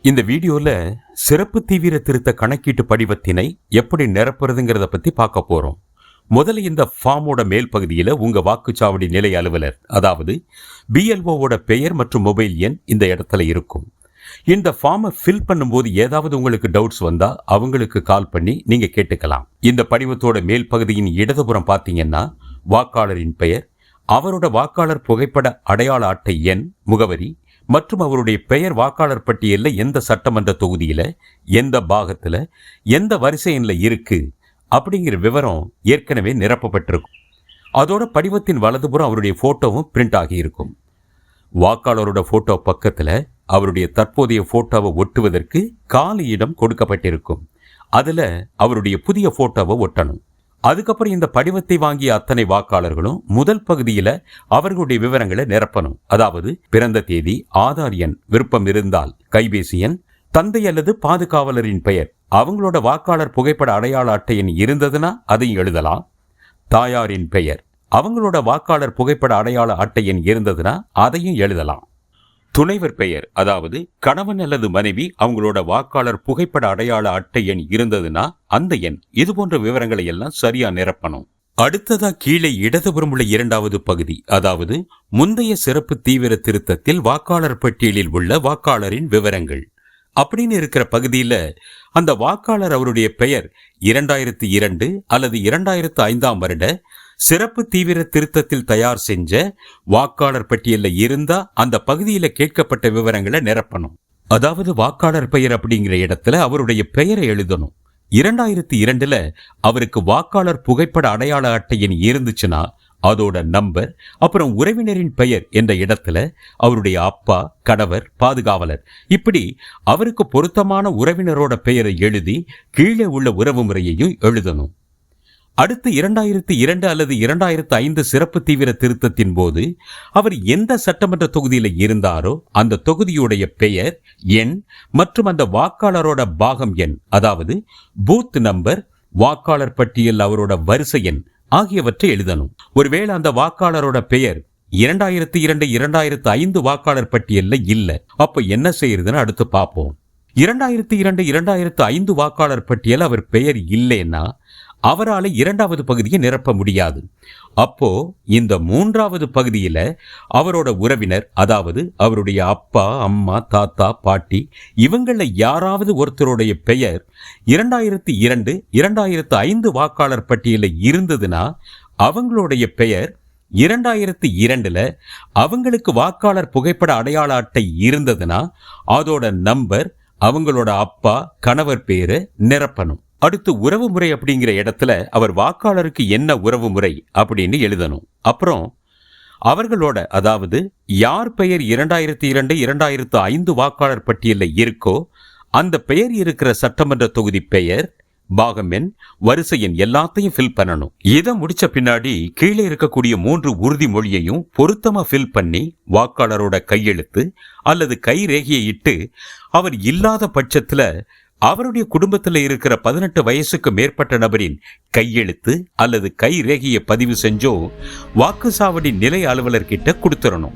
இந்த வீடியோல சிறப்பு தீவிர திருத்த கணக்கீட்டு படிவத்தினை எப்படி நிரப்புறதுங்கிறத பத்தி பார்க்க போறோம். முதல்ல இந்த ஃபார்மோட மேல் பகுதியில் உங்க வாக்குச்சாவடி நிலை அலுவலர், அதாவது பிஎல்ஓவோட பெயர் மற்றும் மொபைல் எண் இந்த இடத்துல இருக்கும். இந்த ஃபார்மை ஃபில் பண்ணும்போது ஏதாவது உங்களுக்கு டவுட்ஸ் வந்தா அவங்களுக்கு கால் பண்ணி நீங்க கேட்டுக்கலாம். இந்த படிவத்தோட மேல் பகுதியின் இடதுபுறம் பார்த்தீங்கன்னா வாக்காளரின் பெயர், அவரோட வாக்காளர் புகைப்பட அடையாள அட்டை எண், முகவரி மற்றும் அவருடைய பெயர் வாக்காளர் பட்டியலில் எந்த சட்டமன்ற தொகுதியில், எந்த பாகத்தில், எந்த வரிசை எண்ணில் இருக்கு அப்படிங்கிற விவரம் ஏற்கனவே நிரப்பப்பட்டிருக்கும். அதோட படிவத்தின் வலதுபுறம் அவருடைய போட்டோவும் பிரிண்ட் ஆகியிருக்கும். வாக்காளரோட போட்டோ பக்கத்தில் அவருடைய தற்போதைய போட்டோவை ஒட்டுவதற்கு காலி இடம் கொடுக்கப்பட்டிருக்கும். அதில் அவருடைய புதிய போட்டோவை ஒட்டணும். அதுக்கப்புறம் இந்த படிவத்தை வாங்கிய அத்தனை வாக்காளர்களும் முதல் பகுதியில் அவர்களுடைய விவரங்களை நிரப்பணும். அதாவது பிறந்த தேதி, ஆதார் எண், விருப்பம் இருந்தால் கைபேசி எண், தந்தை அல்லது பாதுகாவலரின் பெயர், அவங்களோட வாக்காளர் புகைப்பட அடையாள அட்டை எண் இருந்ததுன்னா அதையும் எழுதலாம். தாயாரின் பெயர், அவங்களோட வாக்காளர் புகைப்பட அடையாள அட்டை எண் இருந்ததுன்னா அதையும் எழுதலாம். துணைவர் பெயர், அதாவது கணவன் அல்லது மனைவி அவங்களோட வாக்காளர் புகைப்பட அடையாள அட்டை எண் இருந்ததுன்னா அந்த எண், இது போன்ற விவரங்களை எல்லாம் சரியா நிரப்பணும். அடுத்ததா கீழே இடதுபுறம் உள்ள இரண்டாவது பகுதி, அதாவது முந்தைய சிறப்பு தீவிர திருத்தத்தில் வாக்காளர் பட்டியலில் உள்ள வாக்காளரின் விவரங்கள் அப்படின்னு இருக்கிற பகுதியில அந்த வாக்காளர் அவருடைய பெயர் 2002 அல்லது 2005 வருட சிறப்பு தீவிர திருத்தத்தில் தயார் செஞ்ச வாக்காளர் பட்டியலில் இருந்தா அந்த பகுதியில் கேட்கப்பட்ட விவரங்களை நிரப்பணும். அதாவது வாக்காளர் பெயர் அப்படிங்கிற இடத்துல அவருடைய பெயரை எழுதணும். 2002 அவருக்கு வாக்காளர் புகைப்பட அடையாள அட்டை எண் இருந்துச்சுன்னா அதோட நம்பர், அப்புறம் உறவினரின் பெயர் என்ற இடத்துல அவருடைய அப்பா, கணவர், பாதுகாவலர், இப்படி அவருக்கு பொருத்தமான உறவினரோட பெயரை எழுதி கீழே உள்ள உறவு முறையையும் எழுதணும். அடுத்து 2002 அல்லது 2005 சிறப்பு தீவிர திருத்தத்தின் போது அவர் எந்த சட்டமன்ற தொகுதியில் இருந்தாரோ அந்த தொகுதியுடைய பெயர், எண் மற்றும் அந்த வாக்காளரோட பாகம் எண், அதாவது பூத் நம்பர், வாக்காளர் பட்டியல் அவரோட வரிசை எண் ஆகியவற்றை எழுதணும். ஒருவேளை அந்த வாக்காளரோட பெயர் 2002 2005 வாக்காளர் பட்டியல்ல இல்ல, அப்ப என்ன செய்யறதுன்னு அடுத்து பார்ப்போம். 2002 2005 வாக்காளர் பட்டியல் அவர் பெயர் இல்லைன்னா அவரால் இரண்டாவது பகுதியை நிரப்ப முடியாது. அப்போ இந்த மூன்றாவது பகுதியில அவரோட உறவினர், அதாவது அவருடைய அப்பா, அம்மா, தாத்தா, பாட்டி, இவங்கள யாராவது ஒருத்தருடைய பெயர் 2002 2005 வாக்காளர் பட்டியலில் இருந்ததுன்னா அவங்களுடைய பெயர் 2002 அவங்களுக்கு வாக்காளர் புகைப்பட அடையாள அட்டை இருந்ததுன்னா அதோட நம்பர், அவங்களோட அப்பா, கணவர் பேரை நிரப்பணும். அடுத்து உறவு முறை அப்படிங்கிற இடத்துல அவர் வாக்காளருக்கு என்ன உறவு முறை அப்படின்னு எழுதணும். அப்புறம் அவர்களோட, அதாவது யார் பெயர் 2002 2005 வாக்காளர் பட்டியலில் இருக்கோ அந்த பெயர் இருக்கிற சட்டமன்ற தொகுதி பெயர், பாகம் எண், வரிசை எண் எல்லாத்தையும் ஃபில் பண்ணணும். இதை முடிச்ச பின்னாடி கீழே இருக்கக்கூடிய 3 உறுதிமொழியையும் பொருத்தமா ஃபில் பண்ணி வாக்காளரோட கையெழுத்து அல்லது கை ரேகையை இட்டு, அவர் இல்லாத பட்சத்துல அவருடைய குடும்பத்தில் இருக்கிற 18 வயசுக்கு மேற்பட்ட நபரின் கையெழுத்து அல்லது கை ரேகையை பதிவு செஞ்சோ வாக்குச்சாவடி நிலை அலுவலர்கிட்ட கொடுத்துடணும்.